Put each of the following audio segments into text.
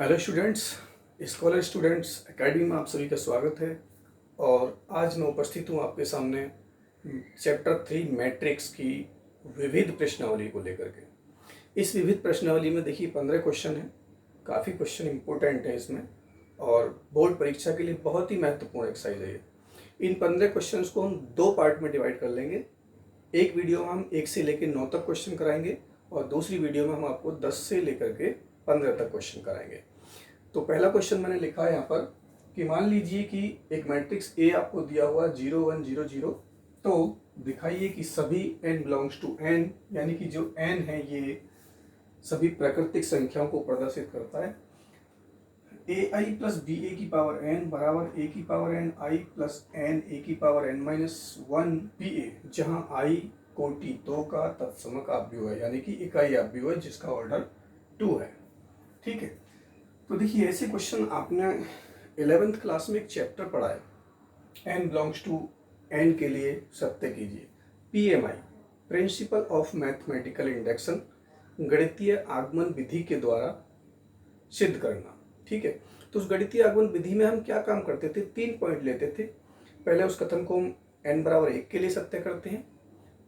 Hello students, scholar students academy में आप सभी का स्वागत है। और आज मैं उपस्थित हूँ आपके सामने चैप्टर 3 मैट्रिक्स की विविध प्रश्नावली को लेकर के। इस विविध प्रश्नावली में देखिए 15 क्वेश्चन हैं। काफ़ी क्वेश्चन इंपॉर्टेंट हैं इसमें और बोर्ड परीक्षा के लिए बहुत ही महत्वपूर्ण एक्सरसाइज है ये। इन 15 क्वेश्चन को हम दो पार्ट में डिवाइड कर लेंगे। एक वीडियो में हम 1 से लेकर 9 तक क्वेश्चन कराएंगे और दूसरी वीडियो में हम आपको 10 से लेकर के 15 तक क्वेश्चन कराएंगे। तो पहला क्वेश्चन मैंने लिखा है यहाँ पर कि मान लीजिए कि एक मैट्रिक्स ए आपको दिया हुआ 0 1 0 0, तो दिखाइए कि सभी n बिलोंग्स टू n, यानी कि जो n है ये सभी प्राकृतिक संख्याओं को प्रदर्शित करता है। ए आई प्लस बी ए की पावर n बराबर ए की पावर n आई प्लस n ए की पावर n माइनस 1 बी ए, जहाँ आई कोटि 2 का तत्समक अवयव है, यानी कि इकाई अवयव है जिसका ऑर्डर 2 है। ठीक है, तो देखिए ऐसे क्वेश्चन आपने 11th क्लास में एक चैप्टर पढ़ा है, n बिलोंग्स टू n के लिए सत्य कीजिए। PMI principle of mathematical induction, गणितीय आगमन विधि के द्वारा सिद्ध करना। ठीक है, तो उस गणितीय आगमन विधि में हम क्या काम करते थे, 3 पॉइंट लेते थे। पहले उस कथन को हम n बराबर 1 के लिए सत्य करते हैं,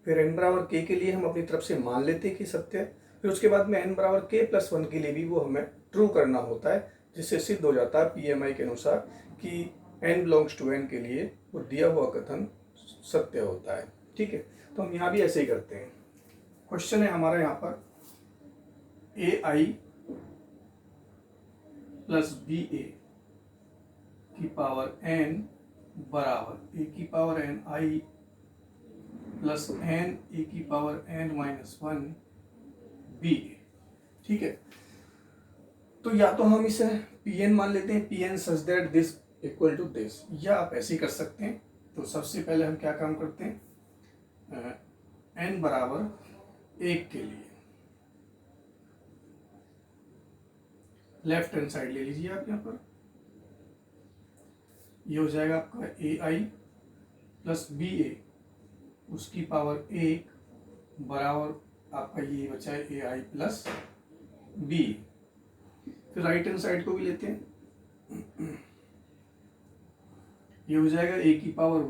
फिर n बराबर k के लिए हम अपनी तरफ से मान लेते हैं कि सत्य है, फिर उसके बाद में n बराबर k प्लस 1 के लिए भी वो हमें ट्रू करना होता है, जिससे सिद्ध हो जाता है PMI के अनुसार कि n बिलोंग्स टू n के लिए वो दिया हुआ कथन सत्य होता है। ठीक है, तो हम यहाँ भी ऐसे ही करते हैं। क्वेश्चन है हमारा यहाँ पर ए आई प्लस बी ए की पावर n बराबर ए की पावर n आई प्लस n ए की पावर n माइनस 1 बी ए। ठीक है, तो या तो हम इसे Pn मान लेते हैं, Pn such that this equal to this, या आप ऐसे ही कर सकते हैं। तो सबसे पहले हम क्या काम करते हैं, n बराबर 1 के लिए लेफ्ट हैंड साइड ले लीजिए आप यहाँ पर। ये हो जाएगा आपका ए आई प्लस बी ए उसकी पावर 1 बराबर आपका ये बचा है ए आई प्लस बी। फिर राइट हैंड साइड को भी लेते हैं, ये हो जाएगा ए की पावर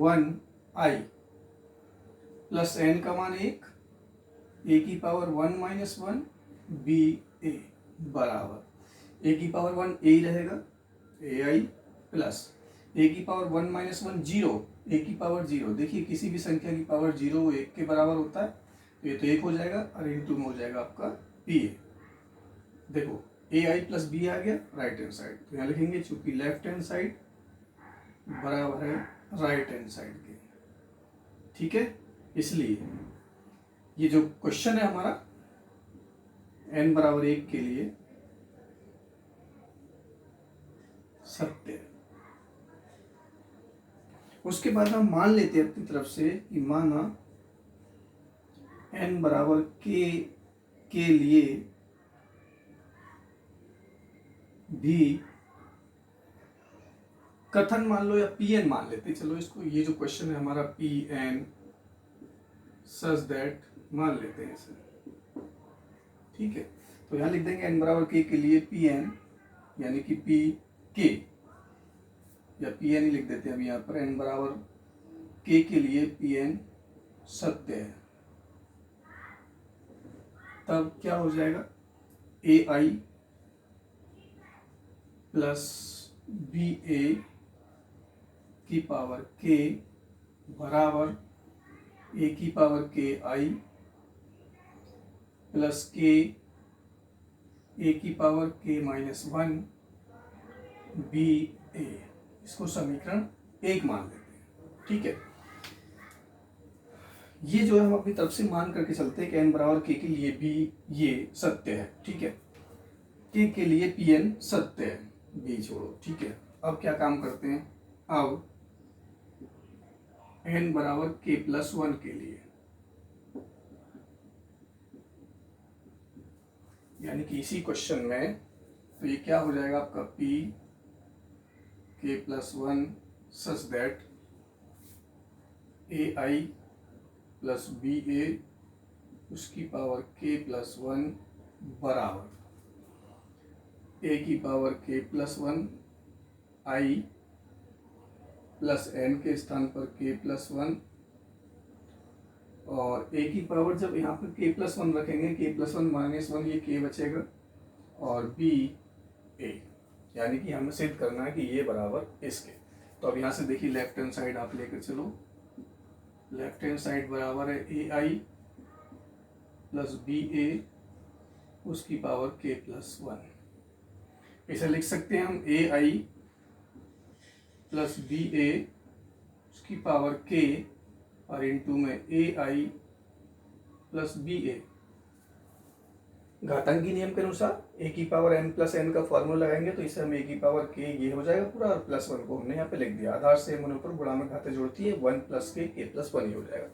1 आई प्लस एन का मान 1 ए की पावर 1 माइनस 1 बी ए बराबर ए की पावर 1 ए ही रहेगा, ए आई प्लस ए की पावर 1 माइनस 1 0, ए की पावर 0। देखिए किसी भी संख्या की पावर 0 1 के बराबर होता है, तो ये तो 1 हो जाएगा और इंटू में हो जाएगा आपका पी ए। देखो ए आई प्लस बी आ गया राइट हैंड साइड, तो यहाँ लिखेंगे चूंकि लेफ्ट हैंड साइड बराबर है राइट हैंड साइड के। ठीक है, इसलिए ये जो क्वेश्चन है हमारा n बराबर 1 के लिए सत्य है। उसके बाद हम मान लेते हैं अपनी तरफ से कि माना n बराबर k के लिए भी कथन मान लो या Pn मान लेते, चलो इसको, ये जो क्वेश्चन है हमारा Pn सच दैट मान लेते हैं इसे। ठीक है, तो यहाँ लिख देंगे n बराबर k के लिए Pn यानी कि Pk, या Pn ही लिख देते हैं अभी यहाँ पर। n बराबर k के लिए Pn सत्य है, तब क्या हो जाएगा, ए आई प्लस बी ए की पावर k बराबर ए की power k i plus k A की पावर k माइनस 1 बी ए, इसको समीकरण 1 मान लेते हैं। ठीक है, ये जो है हम अपनी तरफ से मान करके चलते हैं कि n बराबर k के लिए भी ये सत्य है। ठीक है, k के लिए Pn सत्य है, b छोड़ो। ठीक है, अब क्या काम करते हैं, अब n बराबर k प्लस 1 के लिए, यानी कि इसी क्वेश्चन में, तो ये क्या हो जाएगा आपका p k plus 1 such that a i plus b a उसकी पावर k प्लस वन बराबर a की power k plus one i plus n के स्थान पर k प्लस वन, और a की पावर जब यहाँ पर k प्लस वन रखेंगे, k plus one minus one, ये k बचेगा, और b a, यानी कि हमें सिद्ध करना है कि ये बराबर इसके। तो अब यहाँ से देखिए लेफ्ट हैंड साइड आप लेकर चलो, लेफ्ट हैंड साइड बराबर है ए आई प्लस बी ए उसकी पावर k प्लस वन। इसे लिख सकते हैं हम ए आई प्लस बी ए उसकी पावर k और इनटू में ए आई प्लस बी ए। घातांकी नियम के अनुसार ए की पावर m प्लस n का फॉर्मूला लगाएंगे तो इसे हम ए की पावर k ये हो जाएगा पूरा, और प्लस वन को हमने यहाँ पे लिख दिया। आधार सेम होने पर गुणा में घाते जोड़ती है, one plus k plus one ही हो जाएगा।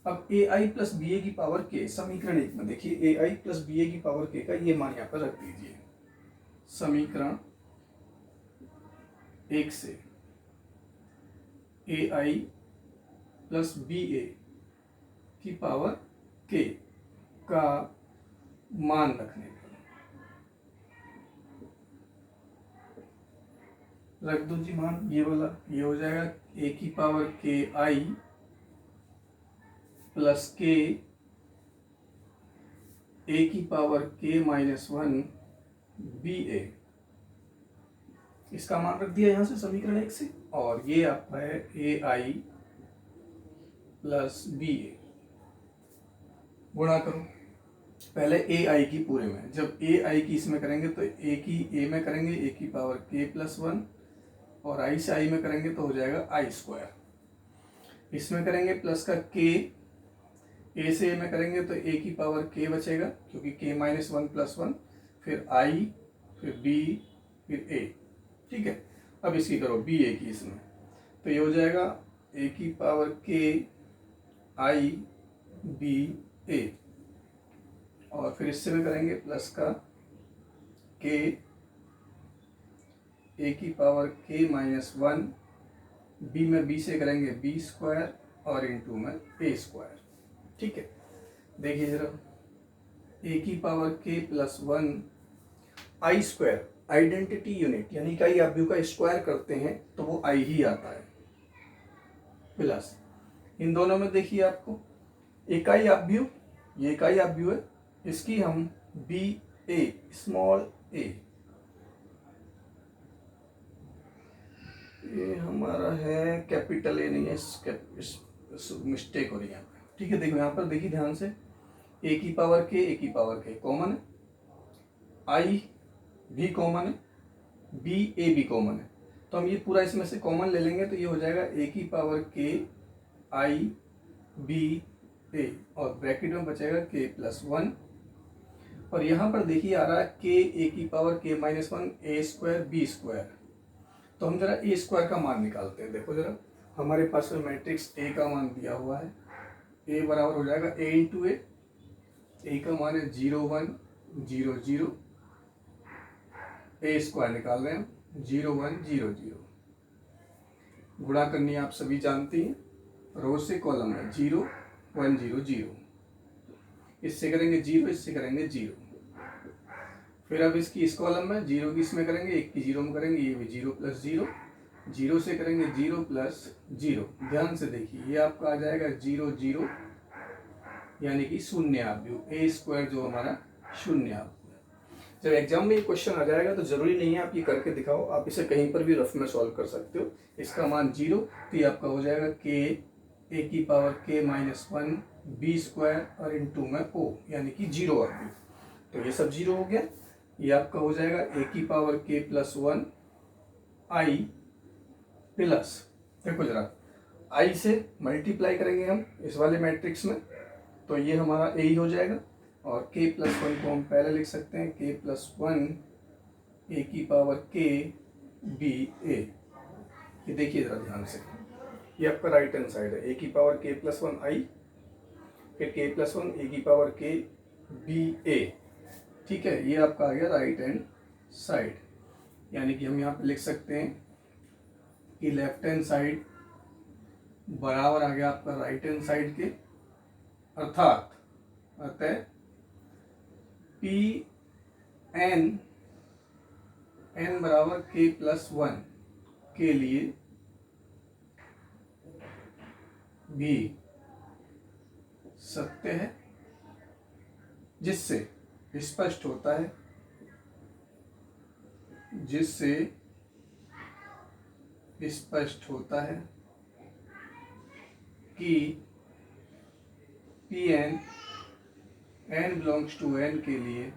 अब ए आई प्लस बी ए की पावर k समीकरण एक में देखिए, ए आई प्लस बी ए की पावर k का ये मान यहाँ पर रख दीजिए। समीकरण एक से ए आई प्लस बी ए की पावर k का मान रखने पर रख दो जी मान, ये वाला ये हो जाएगा a की power k i plus k a की power k minus one b a, इसका मान रख दिया यहाँ से समीकरण एक से, और ये आपका है ए आई प्लस बी ए। गुणा करो पहले ए आई की पूरे में, जब ए आई की इसमें करेंगे तो ए की ए में करेंगे ए की पावर k प्लस वन, और आई से आई में करेंगे तो हो जाएगा आई स्क्वायर। इसमें करेंगे प्लस का k, ए से ए में करेंगे तो ए की पावर k बचेगा क्योंकि k minus one plus one, फिर आई, फिर b, फिर a। ठीक है, अब इसकी करो बी ए की इसमें, तो ये हो जाएगा ए की पावर k आई बी ए, और फिर इससे में करेंगे प्लस का k ए की power k minus one, B में b से करेंगे b स्क्वायर, और इनटू में a स्क्वायर। ठीक है, देखिए जरा ए की power k plus one I square, identity unit यानी इकाई आव्यूह का स्क्वायर करते हैं तो वो आई ही आता है, प्लस इन दोनों में देखिए आपको इकाई आव्यूह, ये इकाई आव्यूह है, इसकी हम बी ए स्मॉल ए, ये हमारा है कैपिटल ए नहीं है, मिस्टेक हो रही है यहाँ पे। ठीक है, देखो यहाँ पर देखिए ध्यान से, ए की पावर k ए की पावर k कॉमन है, आई भी कॉमन है, बी ए भी कॉमन है, तो हम ये पूरा इसमें से कॉमन ले लेंगे तो ये हो जाएगा ए की पावर k आई बी ए, और ब्रैकेट में बचेगा k प्लस वन, और यहाँ पर देखिए आ रहा है k ए की पावर k माइनस वन ए स्क्वायर बी स्क्वायर, तो हम जरा ए स्क्वायर का मान निकालते हैं। देखो जरा हमारे पास में मैट्रिक्स ए का मान दिया हुआ है, ए बराबर हो जाएगा ए इंटू ए का मान है 0 1 0 0, ए स्क्वायर निकाल रहे हैं 0 1 0 0। गुणा करनी आप सभी जानती हैं, रो से कॉलम है 0 1 0 0, इससे करेंगे 0, इससे करेंगे 0, फिर अब इसकी इस कॉलम में 0 की इसमें करेंगे, एक की 0 में करेंगे, ये भी 0 प्लस 0, 0 से करेंगे 0 प्लस 0। ध्यान से देखिए ये आपका आ जाएगा 0 0, यानी कि शून्य आव्यूह, ए स्क्वायर जो हमारा शून्य आव्यूह। जब एग्जाम में ये क्वेश्चन आ जाएगा तो जरूरी नहीं है आप ये करके दिखाओ, आप इसे कहीं पर भी रफ में सॉल्व कर सकते हो। इसका मान 0, तो ये आपका हो जाएगा k ए की power k minus one B square, और इनटू में o यानी कि 0 आव्यूह, तो ये सब 0 हो गया। ये आपका हो जाएगा ए की power k plus one i plus, देखो जरा आई से मल्टीप्लाई करेंगे हम इस वाले मैट्रिक्स में, तो ये हमारा ए ही हो जाएगा, और k प्लस वन को हम पहले लिख सकते हैं k प्लस वन ए की पावर k बी ए। ये देखिए जरा ध्यान से, ये आपका राइट हैंड साइड है, ए की पावर k प्लस वन आई, फिर k प्लस वन ए की पावर k बी ए। ठीक है, ये आपका आ गया राइट हैंड साइड, यानी कि हम यहाँ पे लिख सकते हैं कि लेफ्ट हैंड साइड बराबर आ गया आपका राइट हैंड साइड के, अर्थात अतः पी एन बराबर के प्लस वन के लिए भी सत्य है, जिससे स्पष्ट होता है कि P N belongs to N के लिए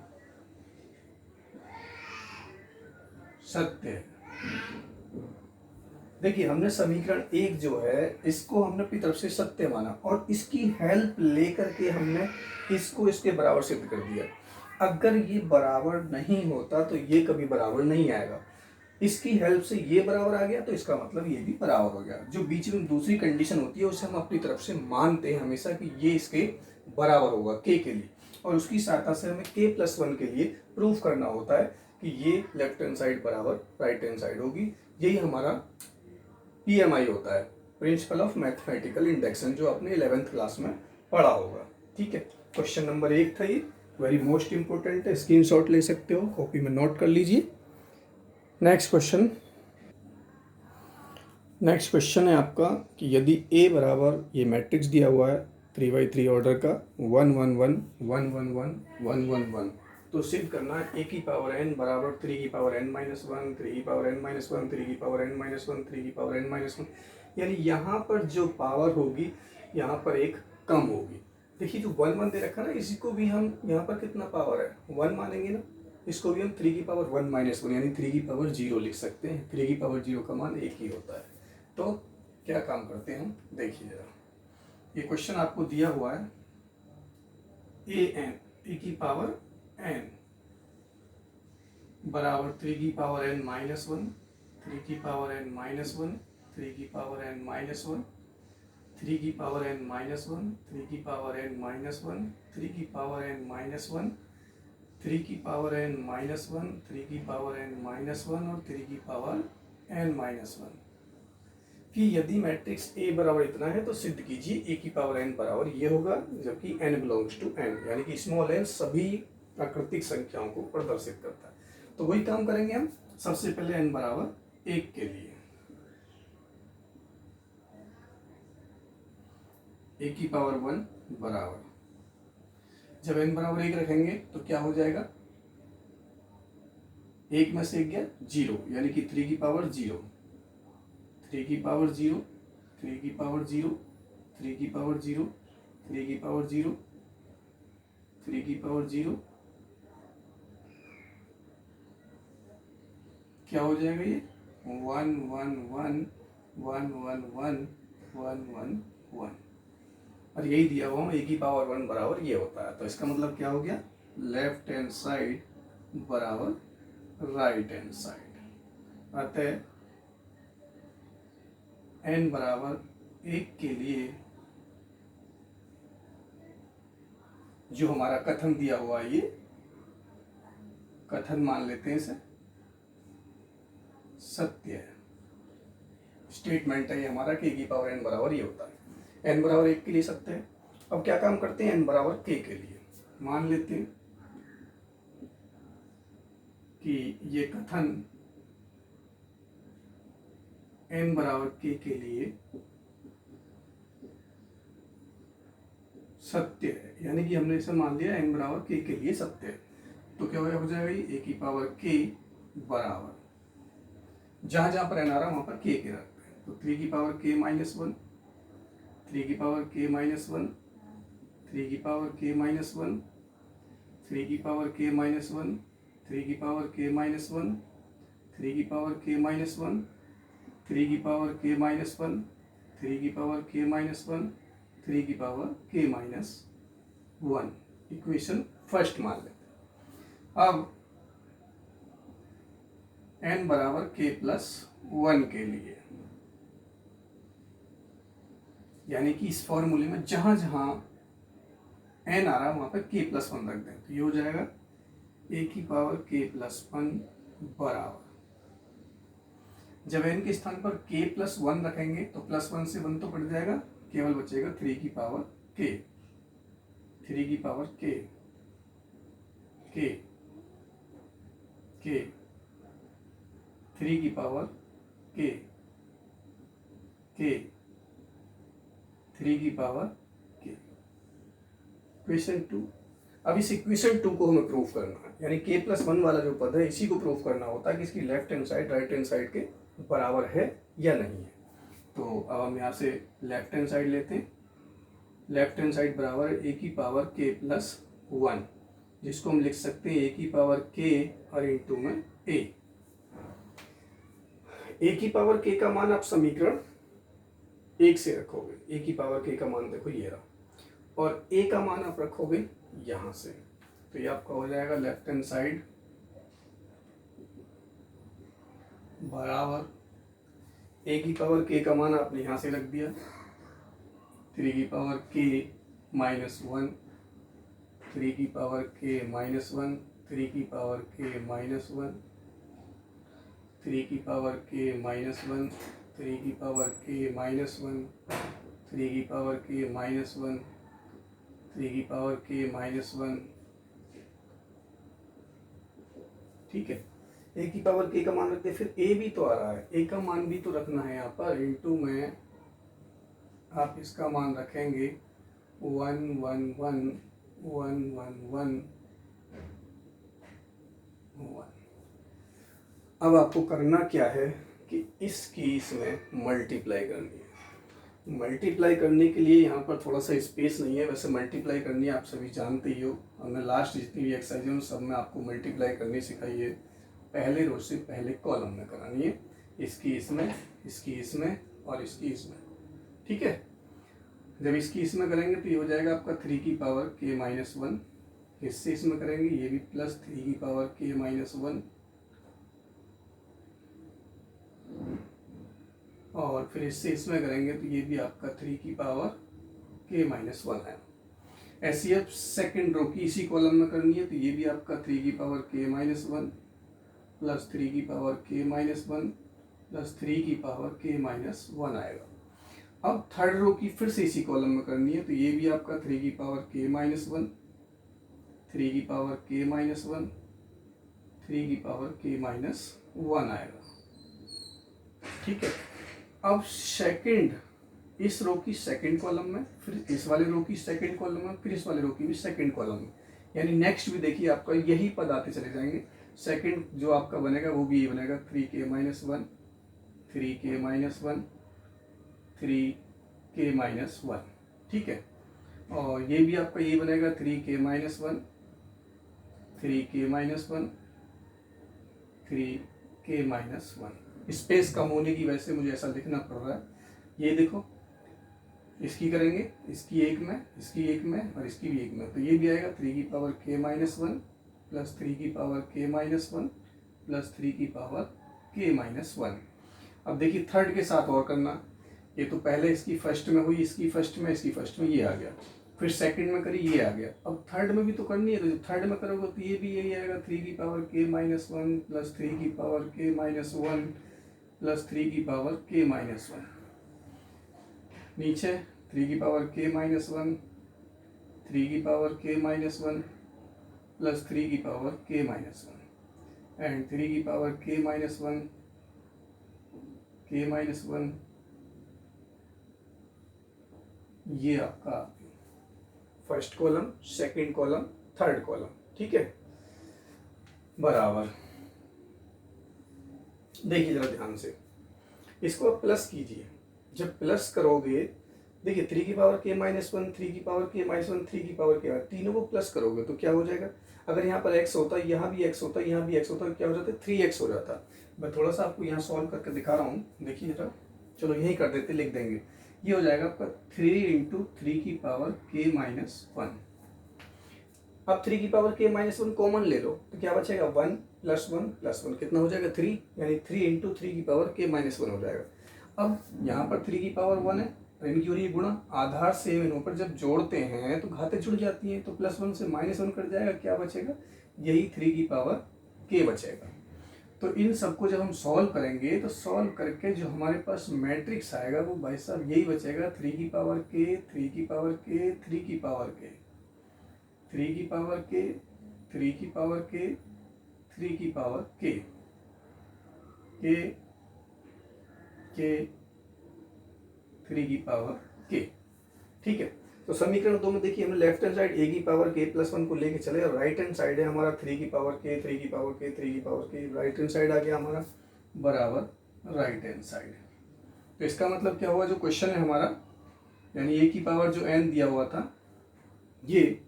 सत्य है। देखिए, हमने समीकरण एक जो है इसको हमने अपनी तरफ से सत्य माना और इसकी हेल्प लेकर के हमने इसको इसके बराबर सिद्ध कर दिया। अगर ये बराबर नहीं होता तो ये कभी बराबर नहीं आएगा। इसकी हेल्प से ये बराबर आ गया तो इसका मतलब ये भी बराबर हो गया। जो बीच में दूसरी कंडीशन होती है उसे हम अपनी तरफ से मानते हैं हमेशा कि ये इसके बराबर होगा के लिए, और उसकी सहायता से हमें के प्लस वन के लिए प्रूफ करना होता है कि ये लेफ्ट हैंड साइड बराबर राइट हैंड साइड होगी। यही हमारा PMI होता है, प्रिंसिपल ऑफ मैथमेटिकल इंडक्शन, जो आपने 11th क्लास में पढ़ा होगा। ठीक है, क्वेश्चन नंबर 1 था ये, वेरी मोस्ट इंपॉर्टेंट है, स्क्रीनशॉट ले सकते हो, कॉपी में नोट कर लीजिए। नेक्स्ट क्वेश्चन है आपका कि यदि A बराबर ये मैट्रिक्स दिया हुआ है 3x3 ऑर्डर का 1 1 1 1 1 1 1 1 1, तो सिद्ध करना है a की पावर n बराबर 3 की पावर n माइनस वन, 3 की पावर n माइनस वन, 3 की पावर n माइनस वन, 3 की पावर n माइनस वन। यानी यहाँ पर जो पावर होगी यहाँ पर एक कम होगी। देखिए, जो 1 1 दे रखा है ना, इसी को भी हम यहाँ पर कितना पावर है 1 मानेंगे ना, इसको भी हम 3 की पावर 1 माइनस वन यानी 3 की पावर 0 लिख सकते हैं। 3 की पावर 0 का मान 1 ही होता है। तो क्या काम करते हैं हम, देखिए जरा, ये क्वेश्चन आपको दिया हुआ है ए की पावर n बराबर 3 की पावर n माइनस वन, 3 की पावर n माइनस वन, 3 की पावर n माइनस वन, 3 की पावर n माइनस वन, 3 की पावर n माइनस वन, 3 की पावर n माइनस वन, 3 की पावर n माइनस वन, 3 की पावर n माइनस वन और 3 की power n minus one, कि यदि मैट्रिक्स A बराबर इतना है तो सिद्ध कीजिए a की पावर n बराबर ये होगा, जबकि n बिलोंग्स टू n, यानी कि स्मॉल n सभी प्राकृतिक संख्याओं को प्रदर्शित करता है। तो वही काम करेंगे हम। सबसे पहले n बराबर 1 के लिए a की पावर 1 बराबर, जब n बराबर 1 रखेंगे तो क्या हो जाएगा, 1 में से 1 गया 0, यानी कि 3 की पावर 0, 3 की पावर 0, 3 की पावर 0, 3 की पावर 0, 3 की पावर 0, 3 की पावर 0, क्या हो जाएगा ये 1 1 1 1 1 1 1 1 1, और यही दिया हुआ a की पावर 1 बराबर ये होता है। तो इसका मतलब क्या हो गया, लेफ्ट हैंड साइड बराबर राइट हैंड साइड। अतः n बराबर 1 के लिए जो हमारा कथन दिया हुआ है, ये कथन मान लेते हैं, इसे सत्य है, स्टेटमेंट है ये हमारा कि a की पावर n बराबर ये होता है। n बराबर 1 के लिए सत्य है। अब क्या काम करते हैं, n बराबर k के लिए मान लेते हैं कि ये कथन n बराबर k के लिए सत्य है, यानी कि हमने इसे मान लिया n बराबर k के लिए सत्य है। तो क्या हो जाएगा, ये a की पावर k बराबर, जहां जहां पर n आ रहा है वहां पर k के रखते हैं, तो 3 की पावर k माइनस वन, 3 की पावर k माइनस वन, 3 की पावर k माइनस वन, 3 की पावर k माइनस वन, 3 की पावर k माइनस वन, 3 की पावर k माइनस वन, 3 की पावर k माइनस वन, 3 की पावर k माइनस वन, 3 की power k minus one. Equation first मान लेते हैं। अब n बराबर k प्लस वन के लिए, यानी कि इस फॉर्मूले में जहां जहां n आ रहा है वहां पर k प्लस वन रख दें, तो ये हो जाएगा a की पावर k प्लस वन बराबर, जब n के स्थान पर k प्लस वन रखेंगे तो प्लस वन से वन तो कट जाएगा, केवल बचेगा 3 की पावर k। 3 की पावर के के के 3 की पावर के के 3 की पावर के। क्वेश्चन 2। अब इस इक्वेशन 2 को हमें प्रूफ करना है, यानी k+1 वाला जो पद है इसी को प्रूफ करना होता है कि इसकी left hand side right hand side के बराबर है या नहीं है। तो अब हम यहाँ से लेफ्ट हैंड साइड लेते हैं। लेफ्ट हैंड साइड बराबर है a की पावर k+1, जिसको हम लिख सकते हैं a की पावर k और इंटू में a की पावर k का मान आप समीकरण 1 से रखोगे। a की पावर k का मान देखो ये रहा, और a का मान आप रखोगे यहाँ से, तो ये आपका हो जाएगा लेफ्ट हैंड साइड बराबर a की पावर k का मान आपने यहाँ से रख दिया 3 की पावर k-1, 3 की पावर k-1, 3 की पावर k-1, 3 की पावर k-1, 3 की पावर k-1, 3 की पावर k-1, 3 की पावर k-1। ठीक है, a की पावर k का मान रखते हैं, फिर a भी तो आ रहा है, a का मान भी तो रखना है यहाँ पर। इंटू में आप इसका मान रखेंगे 1 1 1 1 1 1 1। अब आपको करना क्या है कि इसकी इसमें मल्टीप्लाई करनी है। मल्टीप्लाई करने के लिए यहाँ पर थोड़ा सा स्पेस नहीं है, वैसे मल्टीप्लाई करनी आप सभी जानते ही हो। हमने लास्ट जितनी भी एक्सरसाइज है सब में आपको मल्टीप्लाई करनी सिखाई है। पहले रो से पहले कॉलम में करानी है, इसकी इसमें, इसकी इसमें और इसकी इसमें। ठीक है, जब इसकी इसमें करेंगे तो ये हो जाएगा आपका 3 की पावर k-1, इससे इसमें करेंगे ये भी प्लस 3 की पावर k-1, और फिर इससे इसमें करेंगे तो ये भी आपका 3 की पावर k-1 है। ऐसी अब सेकेंड रो की इसी कॉलम में करनी है, तो ये भी आपका 3 की पावर k-1 प्लस 3 की पावर k-1 प्लस 3 की पावर k-1 आएगा। अब थर्ड रो की फिर से इसी कॉलम में करनी है, तो ये भी आपका 3 की पावर k-1, 3 की पावर k-1, 3 की पावर k-1 आएगा। ठीक है, अब सेकंड इस रो की सेकंड कॉलम में, फिर इस वाले रो की सेकंड कॉलम में, फिर इस वाले रो की भी सेकंड कॉलम में, यानी नेक्स्ट भी देखिए आपका यही पद आते चले जाएंगे। सेकंड जो आपका बनेगा वो भी ये बनेगा 3k-1, 3k-1, 3k-1। ठीक है, और ये भी आपका ये बनेगा 3k-1, 3k-1, 3k-1। स्पेस कम होने की वजह से मुझे ऐसा लिखना पड़ रहा है। ये देखो, इसकी करेंगे, इसकी एक में, इसकी एक में और इसकी भी एक में, तो ये भी आएगा 3 की पावर k-1 प्लस 3 की पावर k-1 प्लस 3 की पावर k-1। अब देखिए थर्ड के साथ और करना, ये तो पहले इसकी फर्स्ट में हुई, इसकी फर्स्ट में, इसकी फर्स्ट में ये आ गया, फिर सेकंड में करी ये आ गया। अब थर्ड में भी तो करनी है, तो जब थर्ड में करोगे तो ये भी यही आएगा 3 की पावर k-1 प्लस 3 की पावर k-1 प्लस 3 की पावर k-1। नीचे 3 की पावर k-1, 3 की पावर k-1 प्लस 3 की पावर k-1 एंड 3 की पावर k-1 ये आपका first column, second column, third column. ठीक है, बराबर। देखिए जरा ध्यान से, इसको आप प्लस कीजिए। जब प्लस करोगे, देखिए 3 की पावर k-1, 3 की पावर k-1, 3 की पावर k, तीनों को प्लस करोगे तो क्या हो जाएगा? अगर यहाँ पर x होता, यहाँ भी x होता, यहाँ भी x होता, क्या हो जाता है? 3x हो जाता। मैं थोड़ा सा आपको यहाँ सॉल्व करके दिखा रहा हूँ, देखिए जरा। चलो यही कर देते, लिख देंगे। ये हो जाएगा आपका 3 इंटू 3 की पावर k-1। अब 3 की पावर k-1 कॉमन ले लो तो क्या बचेगा? 1 प्लस 1 प्लस 1 कितना हो जाएगा? 3, यानी 3 इंटू 3 की पावर k-1 हो जाएगा। अब यहाँ पर 3 की पावर 1 है, इनकी हो रही है गुणा, आधार से इनों पर जब जोड़ते हैं तो घातें जुड़ जाती हैं, तो प्लस 1 से -1 कट जाएगा, क्या बचेगा? यही 3 की पावर k बचेगा। तो इन सबको जब हम सॉल्व करेंगे तो सॉल्व करके जो हमारे पास मैट्रिक्स आएगा वो भाई साहब यही बचेगा, 3 की पावर k, 3 की पावर k, 3 की पावर k। 3 की पावर k, 3 की पावर k, 3 की पावर k, k, k, 3 की पावर k। ठीक है, तो समीकरण 2 में देखिए हमने लेफ्ट हैंड साइड a की पावर k प्लस 1 को लेके चले और राइट हैंड साइड है हमारा 3 की पावर k, 3 की पावर k, 3 की power k, right hand side आ गया हमारा बराबर राइट हैंड साइड। तो इसका मतलब क्या हुआ, जो क्वेश्चन है हमारा, यानी a की पावर जो n दिया हुआ था, ये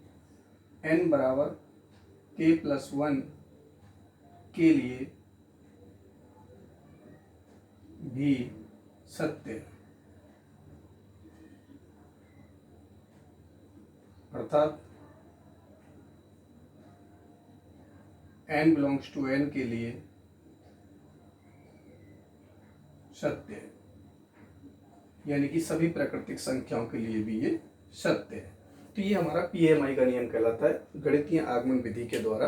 n बराबर k प्लस 1 के लिए भी सत्य है, अर्थात n बिलोंग्स टू n के लिए सत्य है, यानी कि सभी प्राकृतिक संख्याओं के लिए भी ये सत्य है। तो ये हमारा पीएमआई का नियम कहलाता है, गणितीय आगमन विधि के द्वारा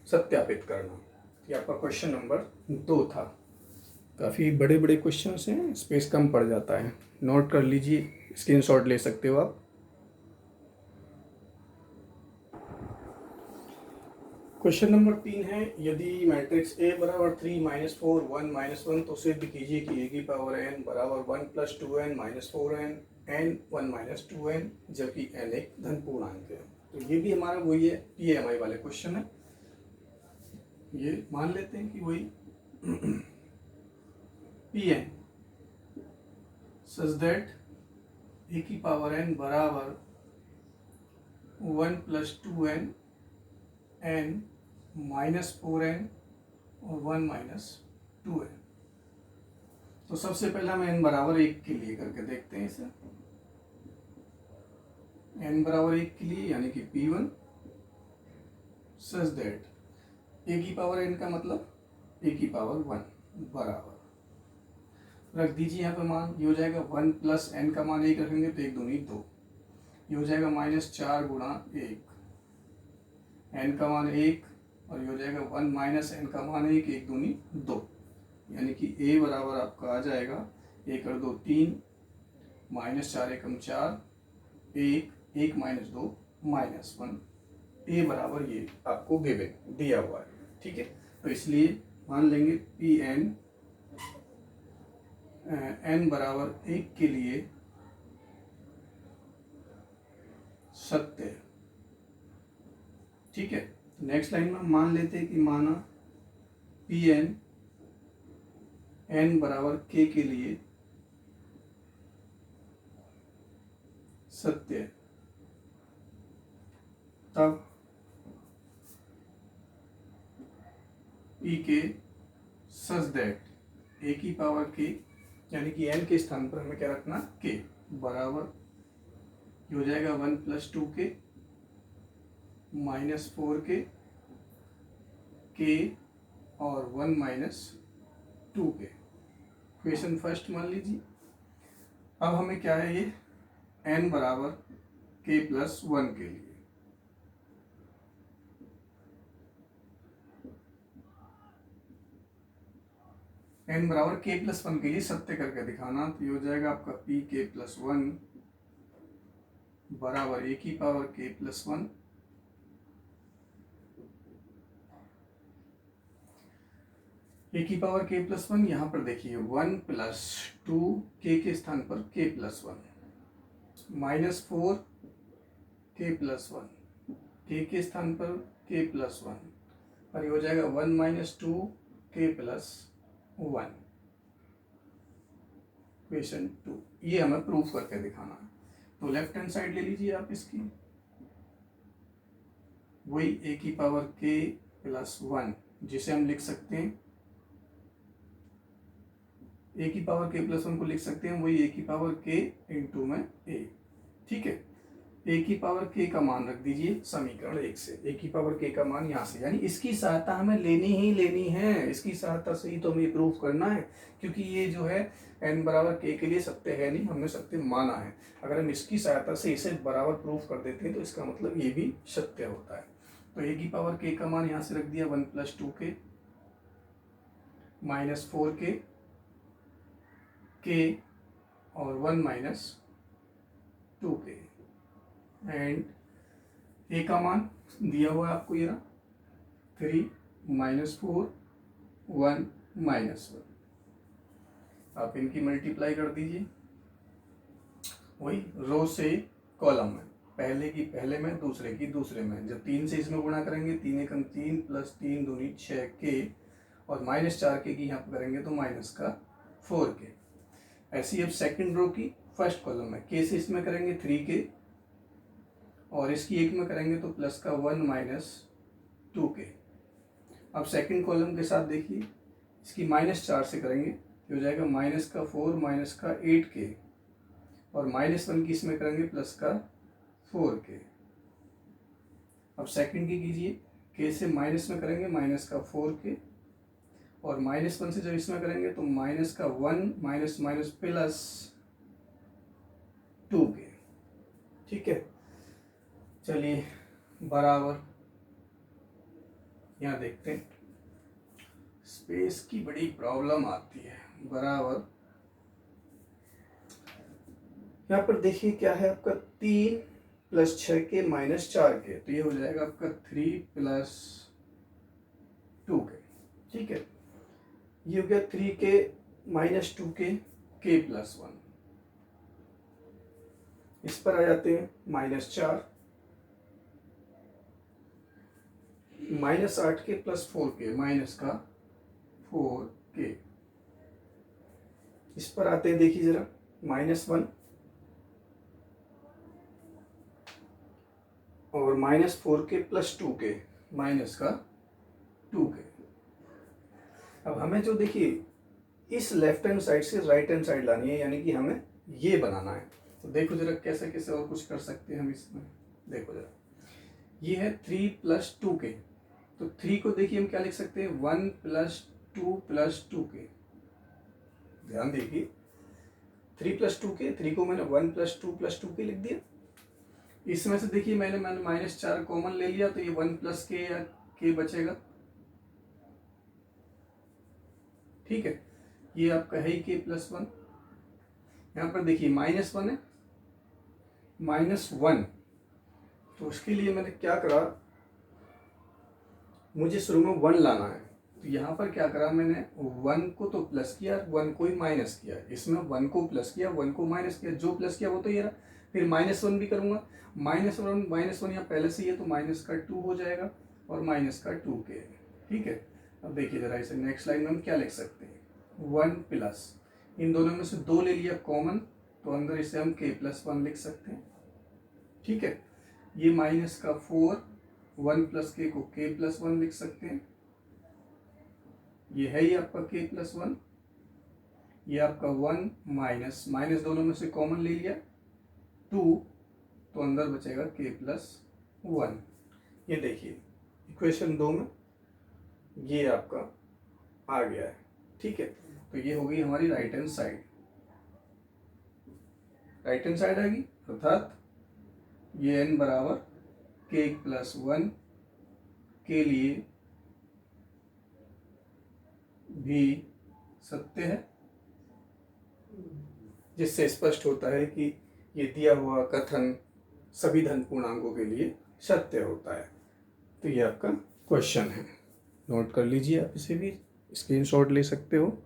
सत्यापित करना। ये आपका क्वेश्चन नंबर 2 था। काफ़ी बड़े बड़े क्वेश्चन हैं, स्पेस कम पड़ जाता है, नोट कर लीजिए, स्क्रीनशॉट ले सकते हो आप। क्वेश्चन नंबर 3 है, यदि मैट्रिक्स A बराबर 3 -4 1 -1 तो सिद्ध कीजिए कि A की पावर n बराबर 1 + 2n - 4n n 1 - 2n, जबकि n एक धन पूर्णांक है। तो ये भी हमारा वही है, पीएमआई वाले क्वेश्चन है। ये मान लेते हैं कि वही Pn सच दैट A की पावर n बराबर 1 + 2n n -4n और 1 - 2n। तो सबसे पहला हम n बराबर 1 के लिए करके देखते हैं इसे। n बराबर 1 के लिए यानी कि P1 सच दैट a की पावर n का मतलब a की पावर 1 बराबर, रख दीजिए यहाँ पे मान, ये हो जाएगा 1 + n का मान 1 रखेंगे तो 1 दूनी 2, ये हो जाएगा -4 × 1, n का मान 1 और ये हो जाएगा 1 - n का मान 1, 1 दूनी 2, यानी कि a बराबर आपका आ जाएगा 1 और 2 3, -4 × 4 1, 1 - 2 -1, a बराबर ये आपको गिवन दिया हुआ है। ठीक है, तो इसलिए मान लेंगे Pn n बराबर 1 के लिए सत्य है। ठीक है, नेक्स्ट लाइन में मान लेते हैं कि माना Pn n बराबर k के लिए सत्य है, तब Pk सच दैट a की पावर k, यानी कि n के स्थान पर हमें क्या रखना, k बराबर, ये हो जाएगा 1 + 2k -4k k और 1 - 2k। क्वेश्चन फर्स्ट मान लीजिए। अब हमें क्या है, ये n बराबर k + 1 के लिए, n बराबर k + 1 के लिए सत्य करके दिखाना। तो ये हो जाएगा आपका Pk + 1 बराबर a की पावर k + 1, a की पावर k + 1, यहाँ पर देखिए 1 + 2 k के स्थान पर k + 1 -4 k + 1 k के स्थान पर k + 1 और ये हो जाएगा 1 - 2 k + 1। क्वेश्चन 2, ये हमें प्रूफ करके दिखाना है। तो लेफ्ट हैंड साइड ले लीजिए आप इसकी, वही a की पावर k + 1, जिसे हम लिख सकते हैं a की पावर k + 1 को लिख सकते हैं वही a की पावर k इंटू में a। ठीक है, a की पावर k का मान रख दीजिए समीकरण 1 से, a की पावर k का मान यहाँ से, यानी इसकी सहायता हमें लेनी ही लेनी है, इसकी सहायता से ही तो हमें प्रूफ करना है, क्योंकि ये जो है n बराबर k के लिए सत्य है नहीं, हमने सत्य माना है। अगर हम इसकी सहायता से इसे बराबर प्रूफ कर देते हैं तो इसका मतलब ये भी सत्य होता है। तो a की पावर k का मान यहाँ से रख दिया 1 + 2k -4k k और 1 - 2k एंड ए का मान दिया हुआ है आपको, ये रहा 3 -4 1 -1। आप इनकी मल्टीप्लाई कर दीजिए, वही रो से कॉलम में, पहले की पहले में, दूसरे की दूसरे में। जब 3 से इसमें गुणा करेंगे, 3 एकम 3 प्लस 3 दूनी 6 के, और -4 के की यहाँ पर करेंगे तो -4 के। ऐसे ही अब सेकंड रो की फर्स्ट कॉलम में के से इसमें करेंगे 3 के, और इसकी एक में करेंगे तो प्लस का 1 -2 के। अब सेकंड कॉलम के साथ देखिए, इसकी -4 से करेंगे तो हो जाएगा -4 -8 के, और -1 की इसमें करेंगे प्लस का 4 के। अब सेकंड की कीजिए, के से माइनस में करेंगे -4 के, और -1 से जब इसमें करेंगे तो -1 +2 के। ठीक है, चलिए बराबर, यहाँ देखते हैं, स्पेस की बड़ी प्रॉब्लम आती है। बराबर, यहाँ पर देखिए क्या है आपका, 3 + 6 के -4 के, तो ये हो जाएगा आपका 3 + 2 के। ठीक है, ये हो गया 3 के -2 के +1। इस पर आ जाते हैं -4 -8 के +4 के, -4 के। इस पर आते हैं, देखिए जरा, -1 और -4 के +2 के, -2 के। अब हमें जो देखिए इस लेफ्ट हैंड साइड से राइट हैंड साइड लानी है, यानी कि हमें ये बनाना है। तो देखो जरा कैसे कैसे और कुछ कर सकते हैं हम इसमें। देखो जरा, ये है 3 + 2 के, तो 3 को देखिए हम क्या लिख सकते हैं, 1 + 2 + 2 के। ध्यान देखिए, 3 + 2 के, 3 को मैंने 1 + 2 + 2 के लिख दिया। इसमें से देखिए मैंने -4 कॉमन ले लिया, तो ये 1 + के या के बचेगा। ठीक है, ये आपका है ही के +1। यहाँ पर देखिए -1 है, -1, तो उसके लिए मैंने क्या करा, मुझे शुरू में 1 लाना है, तो यहाँ पर क्या करा मैंने, 1 को तो प्लस किया, 1 को ही माइनस किया। इसमें 1 को प्लस किया, 1 को माइनस किया, जो प्लस किया वो तो ये रहा। फिर -1 भी करूँगा, -1 यहाँ पहले से ही है तो -2 हो जाएगा, और -2 के। ठीक है, अब देखिए जरा इसे नेक्स्ट लाइन में हम क्या लिख सकते हैं, 1 प्लस, इन दोनों में से 2 ले लिया कॉमन, तो अंदर इसे हम k +1 लिख सकते हैं। ठीक है, ये -4, 1 + k को k +1 लिख सकते हैं। ये है ही आपका k +1, ये आपका 1 माइनस दोनों में से कॉमन ले लिया 2, तो अंदर बचेगा k +1। ये देखिए इक्वेशन 2 में ये आपका आ गया है। ठीक है, तो ये हो गई हमारी right hand side. Right hand side आ गई, अर्थात ये n बराबर k +1 के लिए भी सत्य है, जिससे स्पष्ट होता है कि ये दिया हुआ कथन सभी धन पूर्णांकों के लिए सत्य होता है। तो ये आपका क्वेश्चन है, नोट कर लीजिए, आप इसे भी स्क्रीनशॉट ले सकते हो।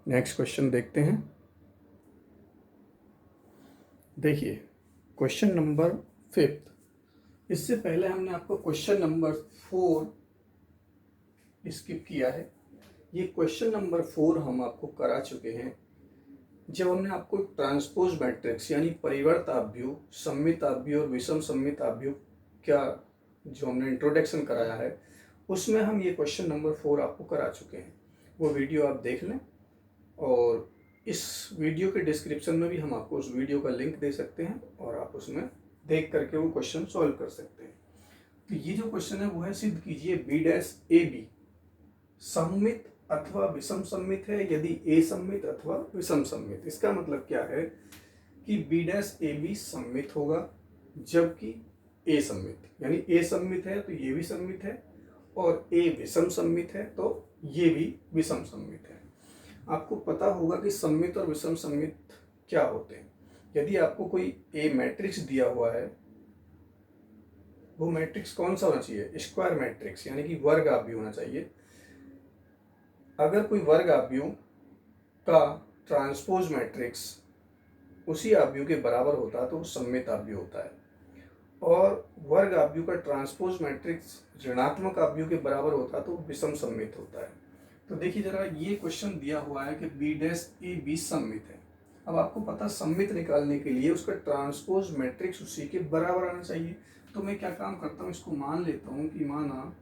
नेक्स्ट क्वेश्चन देखते हैं। देखिए क्वेश्चन नंबर 5। इससे पहले हमने आपको क्वेश्चन नंबर 4 स्किप किया है। ये क्वेश्चन नंबर 4 हम आपको करा चुके हैं, जब हमने आपको ट्रांसपोज मैट्रिक्स यानी परिवर्त आव्यूह, सममित आव्यूह और विषम सममित आव्यूह क्या जो हमने इंट्रोडक्शन कराया है, उसमें हम ये क्वेश्चन नंबर 4 आपको करा चुके हैं। वो वीडियो आप देख लें, और इस वीडियो के डिस्क्रिप्शन में भी हम आपको उस वीडियो का लिंक दे सकते हैं, और आप उसमें देख करके वो क्वेश्चन सॉल्व कर सकते हैं। तो ये जो क्वेश्चन है वो है, सिद्ध कीजिए B'(AB) सममित अथवा विषम सममित है यदि A सममित अथवा विषम सममित। इसका मतलब क्या है कि B'(AB) सममित होगा जबकि A सममित, यानी A सममित है तो ये भी सममित है, और A विषम सममित है तो ये भी विषम सममित है। आपको पता होगा कि सममित और विषम सममित क्या होते हैं। यदि आपको कोई A मैट्रिक्स दिया हुआ है वो मैट्रिक्स कौन सा होना चाहिए? स्क्वायर मैट्रिक्स, यानी कि वर्ग आव्यूह होना चाहिए। अगर कोई वर्ग आव्यूह का ट्रांसपोज मैट्रिक्स उसी आव्यूह के बराबर होता है तो वो सममित आव्यूह होता है, और वर्ग आव्यूह का ट्रांसपोज मैट्रिक्स ऋणात्मक आव्यूह के बराबर होता है तो विषम सममित होता है। तो देखिए जरा, ये क्वेश्चन दिया हुआ है कि बी डैश ए बी सममित है। अब आपको पता, सममित निकालने के लिए उसका ट्रांसपोज मैट्रिक्स उसी के बराबर आना चाहिए। तो मैं क्या काम करता हूँ, इसको मान लेता हूँ कि माना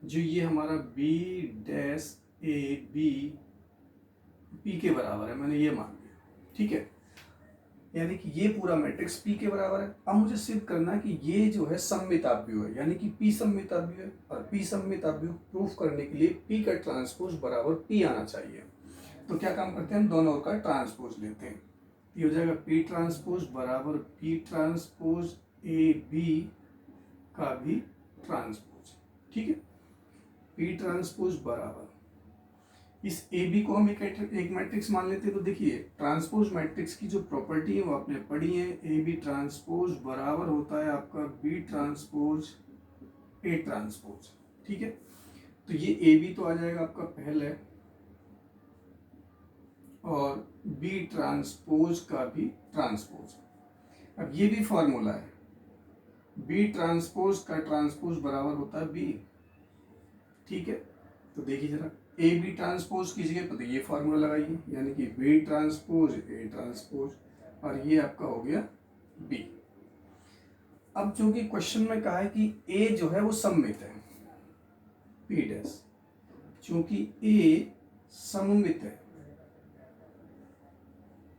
जो ये हमारा B dash A B P के बराबर है, मैंने ये मान लिया, ठीक है, यानी कि ये पूरा मैट्रिक्स पी के बराबर है। अब मुझे सिद्ध करना है कि ये जो है सममित आव्यूह है, यानी कि पी सममित आव्यूह है, और पी सममित आव्यूह प्रूफ करने के लिए पी का ट्रांसपोज बराबर पी आना चाहिए। तो क्या काम करते हैं, हम दोनों का ट्रांसपोज लेते हैं। ये हो जाएगा पी ट्रांसपोज बराबर पी ट्रांसपोज ए बी का भी ट्रांसपोज, ठीक है। पी ट्रांसपोज बराबर इस ए बी को हम एक मैट्रिक्स मान लेते हैं। तो देखिए, ट्रांसपोज मैट्रिक्स की जो प्रॉपर्टी है वो आपने पढ़ी है, ए बी ट्रांसपोज बराबर होता है आपका बी ट्रांसपोज ए ट्रांसपोज, ठीक है। तो ये ए बी तो आ जाएगा आपका पहले, और बी ट्रांसपोज का भी ट्रांसपोज। अब ये भी फॉर्मूला है, बी ट्रांसपोज का ट्रांसपोज बराबर होता है बी, ठीक है। तो देखिए जरा, ए बी ट्रांसपोज की जगह पर ये फॉर्मूला लगाइए, यानी कि बी ट्रांसपोज ए ट्रांसपोज, और ये आपका हो गया बी। अब चूंकि क्वेश्चन में कहा है कि ए जो है वो सममित है, पी डैश, चूंकि ए सममित है,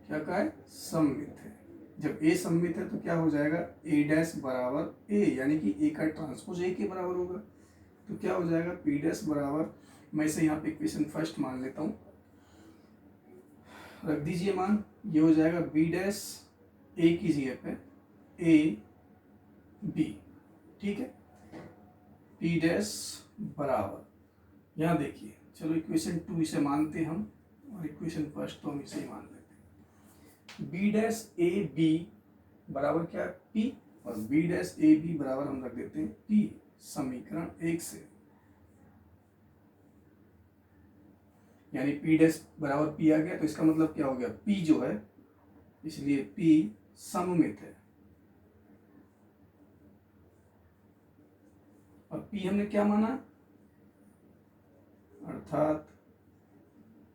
क्या कहा है, सममित है। जब ए सममित है तो क्या हो जाएगा, ए डैश बराबर ए, यानी कि ए का ट्रांसपोज ए के बराबर होगा। तो क्या हो जाएगा, पी डैश बराबर, मैं इसे यहाँ पे इक्वेशन फर्स्ट मान लेता हूँ, रख दीजिए मान, ये हो जाएगा बी डैश ए की जगह पे ए बी, ठीक है। पी डैश बराबर, यहाँ देखिए, चलो इक्वेशन 2 इसे मानते हैं हम, और इक्वेशन फर्स्ट तो हम इसे ही मान लेते हैं। बी डैश ए बी बराबर क्या है, पी, और बी डैश ए बी बराबर हम रख देते हैं पी, समीकरण 1 से, यानी पी डैश बराबर पी आ गया। तो इसका मतलब क्या हो गया, पी जो है, इसलिए पी सममित है, और पी हमने क्या माना, अर्थात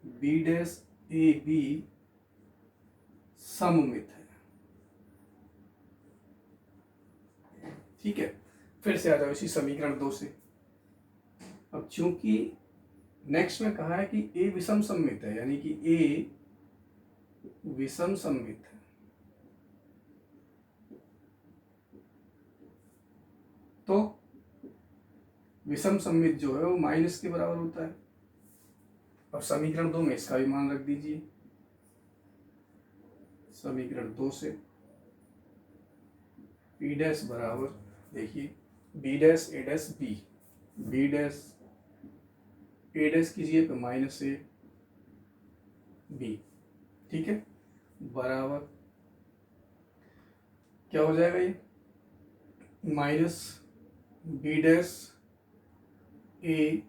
बी डैश ए बी सममित है, ठीक है। फिर से आ जाओ इसी समीकरण 2 से। अब चूंकि नेक्स्ट में कहा है कि ए विषम सममित है, यानी कि ए विषम सममित है, तो विषम सममित जो है वो माइनस के बराबर होता है। अब समीकरण 2 में इसका भी मान रख दीजिए, समीकरण 2 से पी डैश बराबर, देखिए बी डैश ए डैश बी, बी डैश ए डैश कीजिए तो माइनस ए बी, ठीक है, बराबर क्या हो जाएगा, ये minus B dash A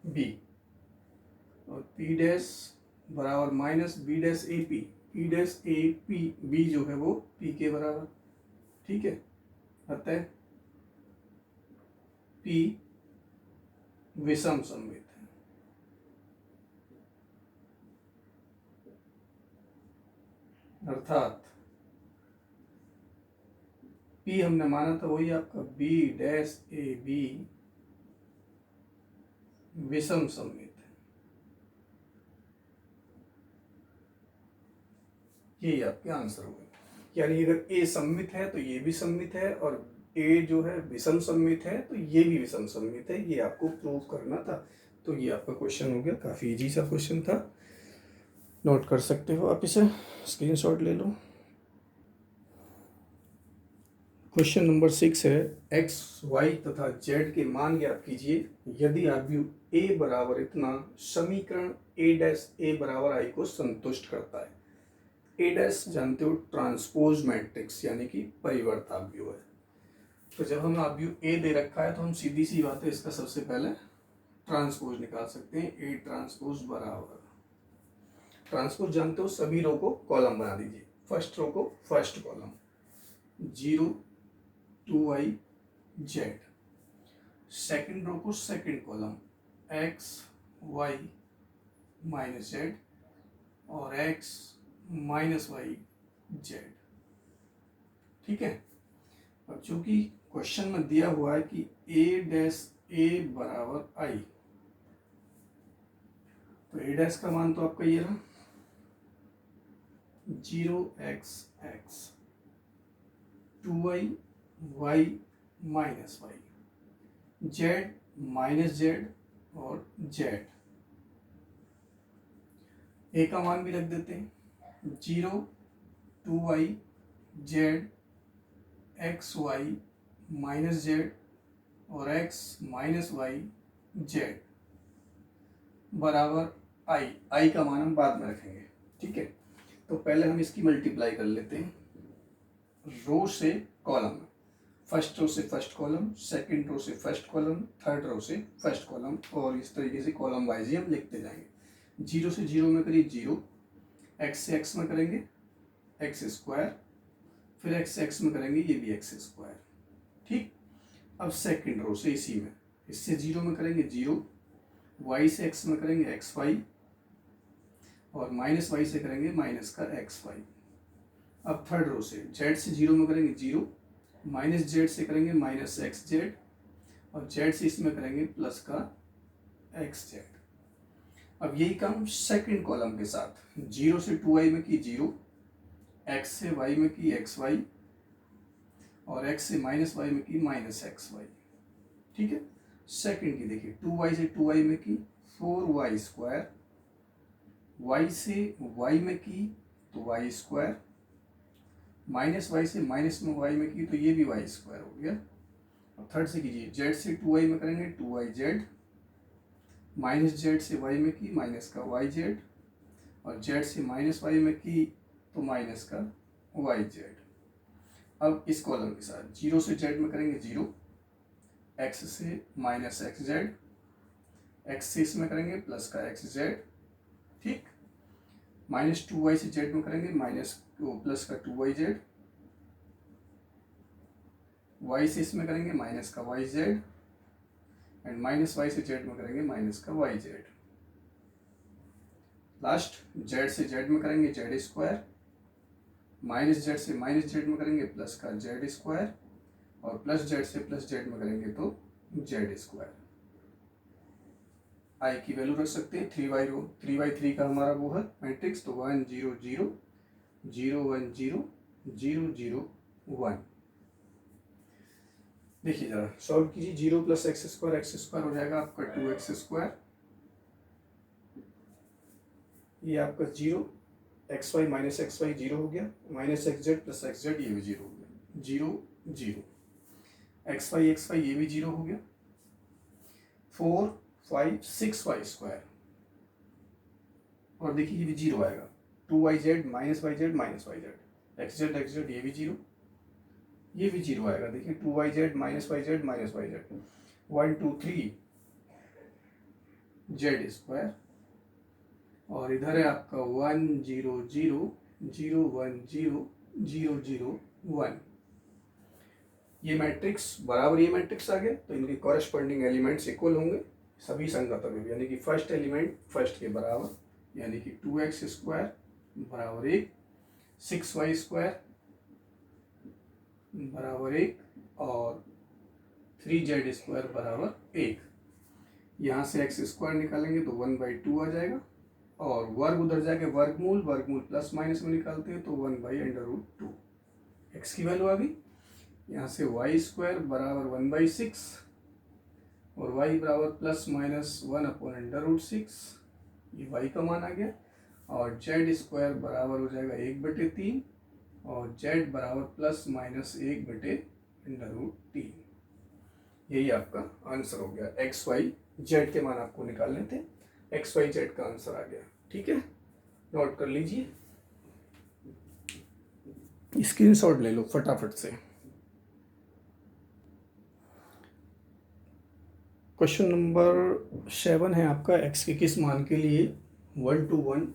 B, और पी डैश बराबर minus B dash A P, P dash A P B जो है वो पी के बराबर, ठीक है। अतः पी विषम सममित है, अर्थात पी हमने माना था वही आपका बी डैश ए बी विषम सममित है, ये आपके आंसर हुए। यानी अगर ए सममित है तो ये भी सममित है, और ए जो है विषम सममित है तो ये भी विषम सममित है, ये आपको प्रूव करना था। तो ये आपका क्वेश्चन हो गया, काफ़ी इजी सा क्वेश्चन था, नोट कर सकते हो आप इसे, स्क्रीनशॉट ले लो। क्वेश्चन नंबर 6 है, एक्स वाई तथा जेड के मान ज्ञात कीजिए यदि आव्यूह ए बराबर इतना समीकरण ए डैश ए बराबर आई को संतुष्ट करता है। ए डैश जानते हो ट्रांसपोज मैट्रिक्स यानी कि परिवर्ताव्यूह है। तो जब हमें आव्यूह ए दे रखा है तो हम सीधी सी बात है इसका सबसे पहले ट्रांसपोज निकाल सकते हैं। ए ट्रांसपोज बराबर, ट्रांसपोज जानते हो सभी रो को कॉलम बना दीजिए। फर्स्ट रो को first column 0 2 i z, second row को second column x y minus z और x माइनस वाई जेड। ठीक है। अब चूंकि क्वेश्चन में दिया हुआ है कि a डैश a बराबर i, तो a डैश का मान तो आपका ये रहा 0x 2i y minus Y, Z minus Z और जेड। ए का मान भी रख देते हैं 0 2i Z X Y minus Z और x माइनस वाई जेड बराबर आई का मान हम बाद में रखेंगे। ठीक है। तो पहले हम इसकी मल्टीप्लाई कर लेते हैं रो से कॉलम में। फर्स्ट रो से फर्स्ट कॉलम, सेकंड रो से फर्स्ट कॉलम, थर्ड रो से फर्स्ट कॉलम, और इस तरीके से कॉलम वाइज ही हम लिखते जाएंगे। 0 से 0 में करिए 0, x से x में करेंगे एक्स स्क्वायर, फिर x से x में करेंगे ये भी एक्स स्क्वायर। ठीक। अब सेकंड रो से इसी में, इससे 0 में करेंगे 0, y से x में करेंगे एक्स वाई और माइनस वाई से करेंगे माइनस का एक्स वाई। अब थर्ड रो से z से 0 में करेंगे 0, माइनस जेड से करेंगे माइनस एक्स जेड और जेड से इसमें करेंगे प्लस का एक्स जेड। अब यही काम सेकंड कॉलम के साथ 0 से 2i में की 0, x से y में की एक्स वाई और x से माइनस वाई में की माइनस एक्स वाई। ठीक है। सेकंड की देखिए 2y से 2i में की 4y स्क्वायर, y से y में की तो y स्क्वायर, माइनस वाई से माइनस में y में की तो ये भी y स्क्वायर हो गया। अब थर्ड से कीजिए z से 2i में करेंगे 2i जेड, माइनस जेड से y में की माइनस का y जेड और z से माइनस वाई में की तो माइनस का y जेड। अब इस कॉलम के साथ 0 से z में करेंगे 0, x से माइनस एक्स जेड, एक्स से इसमें करेंगे प्लस का एक्स जेड। ठीक। माइनस 2y से z में करेंगे माइनस प्लस का 2y जेड, y से इसमें करेंगे माइनस का y Z and minus y से z में करेंगे माइनस का y जेड। लास्ट z से z में करेंगे जेड स्क्वायर, माइनस जेड से माइनस जेड में करेंगे प्लस का जेड स्क्वायर और प्लस जेड से प्लस जेड में करेंगे तो जेड स्क्वायर। आई की वैल्यू रख सकते हैं 3/3 का हमारा वो है मैट्रिक्स, तो 1 0 0 0 1 0 0 0 1। देखिए जरा सॉल्व कीजिए। 0 प्लस एक्स स्क्वायर हो जाएगा आपका 2x स्क्वायर, ये आपका 0 X Y minus X Y 0 हो गया, minus X Z plus X Z ये भी 0 हो गया, 0 0, एक्स वाई ये भी 0 हो गया, 4 5 6y स्क्वायर और देखिए ये भी 0 आएगा, 2y Z minus Y Z X Z ये भी 0, ये भी 0 आएगा। देखिए 2y Z minus Y Z 1 2 3 Z square और इधर है आपका 1 0 0 0 1 0 0 0 1। ये मैट्रिक्स बराबर ये मैट्रिक्स आ गया, तो इनके कॉरेस्पॉन्डिंग एलिमेंट्स इक्वल होंगे सभी संगत अवयव, यानी कि फर्स्ट एलिमेंट फर्स्ट के बराबर, यानी कि 2x स्क्वायर बराबर 1, 6y स्क्वायर बराबर 1 और 3z स्क्वायर बराबर 1। यहाँ से x स्क्वायर निकालेंगे तो 1/2 आ जाएगा और वर्ग उधर जाके वर्गमूल प्लस माइनस में निकालते हैं तो 1/√2। x की वैल्यू आ गई। यहाँ से y स्क्वायर बराबर 1/6 और y बराबर प्लस माइनस 1/√6, ये y का मान आ गया और z स्क्वायर बराबर हो जाएगा 1/3 और z बराबर प्लस माइनस 1/√3। यही आपका आंसर हो गया। एक्स वाई जेड के मान आपको निकालने थे, एक्स वाई जेड का आंसर आ गया। ठीक है, नोट कर लीजिए। स्क्रीनशॉट ले लो फटाफट से। क्वेश्चन नंबर 7 है आपका, एक्स के किस मान के लिए 1 to 1,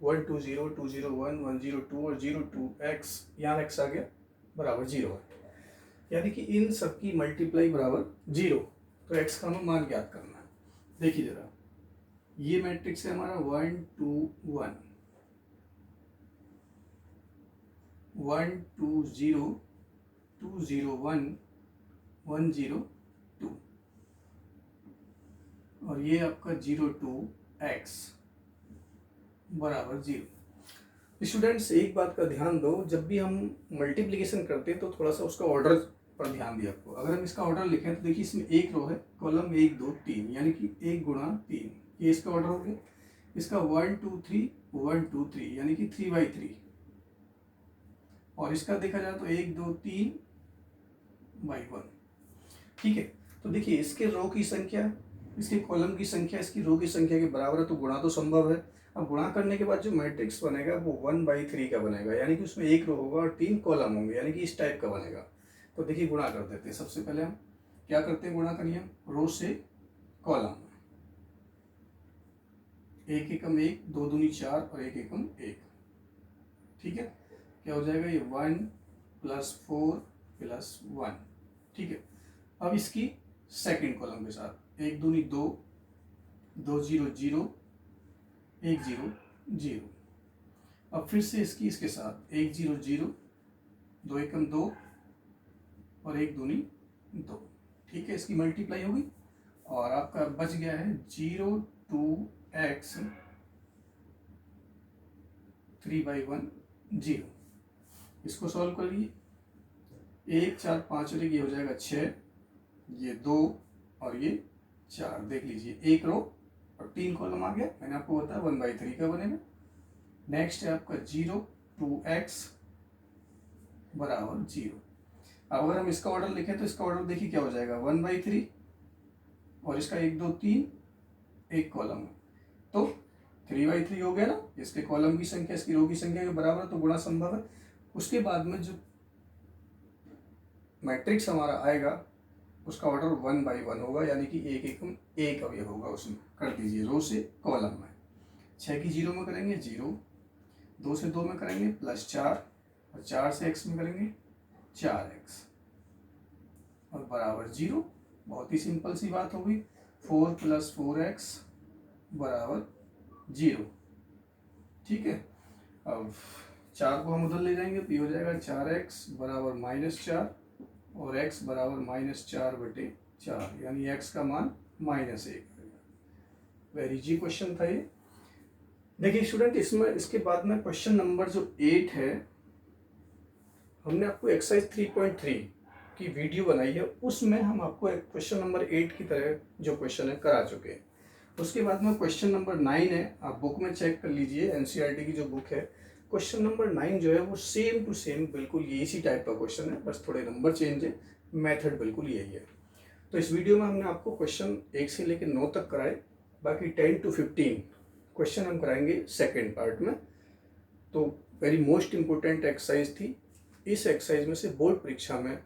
1 to 0, 2 0 1, 1 0 2 और 0 2 एक्स, यहाँ एक्स आ गया बराबर 0 है, यानी कि इन सब की मल्टीप्लाई बराबर 0। तो एक्स का हमें मान ज्ञात करना है। देखिए जरा, ये मैट्रिक्स है हमारा 1 2 1, 1 2 0, 2 0 1, 1 0 2, और ये आपका 0 2 एक्स बराबर 0। स्टूडेंट्स एक बात का ध्यान दो, जब भी हम मल्टीप्लिकेशन करते हैं तो थोड़ा सा उसका ऑर्डर पर ध्यान दिया आपको। अगर हम इसका ऑर्डर लिखें तो देखिए इसमें एक रो है, कॉलम 1 2 3, यानी कि 1 गुणा 3, ये इसका ऑर्डर हो गया। इसका 1 2 3 1 2 3, यानी कि 3/3, और इसका देखा जाए तो 1 2 3/1। ठीक है, तो देखिए इसके रो की संख्या, इसके कॉलम की संख्या इसकी रो की संख्या के बराबर है, तो गुणा तो संभव है। अब गुणा करने के बाद जो मैट्रिक्स बनेगा वो 1/3 का बनेगा, यानी कि उसमें एक रो होगा और 3 कॉलम होंगे, यानी कि इस टाइप का बनेगा। तो देखिए गुणा कर देते हैं। सबसे पहले हम क्या करते हैं गुणा का नियम, रो से कॉलम, 1 एकम 1, 2 दूनी 4 और 1 एकम 1। ठीक है, क्या हो जाएगा ये 1 + 4 + 1। ठीक है, अब इसकी सेकंड कॉलम के साथ 1 दूनी 2, 2 0 0, 1 0 0। अब फिर से इसकी इसके साथ 1 0 0, 2 एकम 2 और 1 दूनी 2। ठीक है, इसकी मल्टीप्लाई होगी और आपका बच गया है 0 2 एक्स 3/1 0। इसको सॉल्व कर लिए, 1 4 5 और 1, ये हो जाएगा 6, ये 2 और ये 4। देख लीजिए एक रो और 3 कॉलम आ गया। मैंने आपको बताया 1/3 का बनेगा। नेक्स्ट है आपका 0 2 एक्स बराबर 0। अब अगर हम इसका ऑर्डर लिखें तो इसका ऑर्डर देखिए क्या हो जाएगा, 1/3 और इसका 1 2 3 एक कॉलम है, तो 3/3 हो गया ना। इसके कॉलम की संख्या इसकी रो की संख्या के बराबर है, तो गुणा संभव है। उसके बाद में जो मैट्रिक्स हमारा आएगा उसका ऑर्डर 1/1 होगा, यानी कि 1 एकम 1 अवयव होगा उसमें। कर दीजिए रो से कॉलम में, 6 की 0 में करेंगे 0, 2 से 2 में करेंगे +4 और 4 से x में करेंगे 4x और बराबर 0। बहुत ही सिंपल सी बात हो गई, 4 + 4x बराबर 0। ठीक है, अब 4 को हम उधर ले जाएंगे तो ये हो जाएगा 4x बराबर -4 और x बराबर -4/4, यानी x का मान -1। वेरी इजी क्वेश्चन था ये। देखिए स्टूडेंट, इसमें इसके बाद में क्वेश्चन नंबर जो 8 है, हमने आपको एक्सरसाइज 3.3 की वीडियो बनाई है, उसमें हम आपको एक क्वेश्चन नंबर 8 की तरह जो क्वेश्चन है करा चुके हैं। उसके बाद में क्वेश्चन नंबर 9 है, आप बुक में चेक कर लीजिए, एनसीईआरटी की जो बुक है। क्वेश्चन नंबर 9 जो है वो सेम टू सेम बिल्कुल ये इसी टाइप का क्वेश्चन है, बस थोड़े नंबर चेंज है, मेथड बिल्कुल यही है। तो इस वीडियो में हमने आपको क्वेश्चन 1 से लेकर 9 तक कराए, बाकी 10 to 15 क्वेश्चन हम कराएंगे सेकेंड पार्ट में। तो वेरी मोस्ट इम्पोर्टेंट एक्सरसाइज थी। इस एक्सरसाइज में से बोर्ड परीक्षा में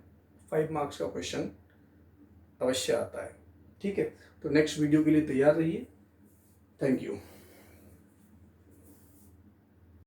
5 मार्क्स का क्वेश्चन अवश्य आता है। ठीक है, तो नेक्स्ट वीडियो के लिए तैयार रहिए। Thank you.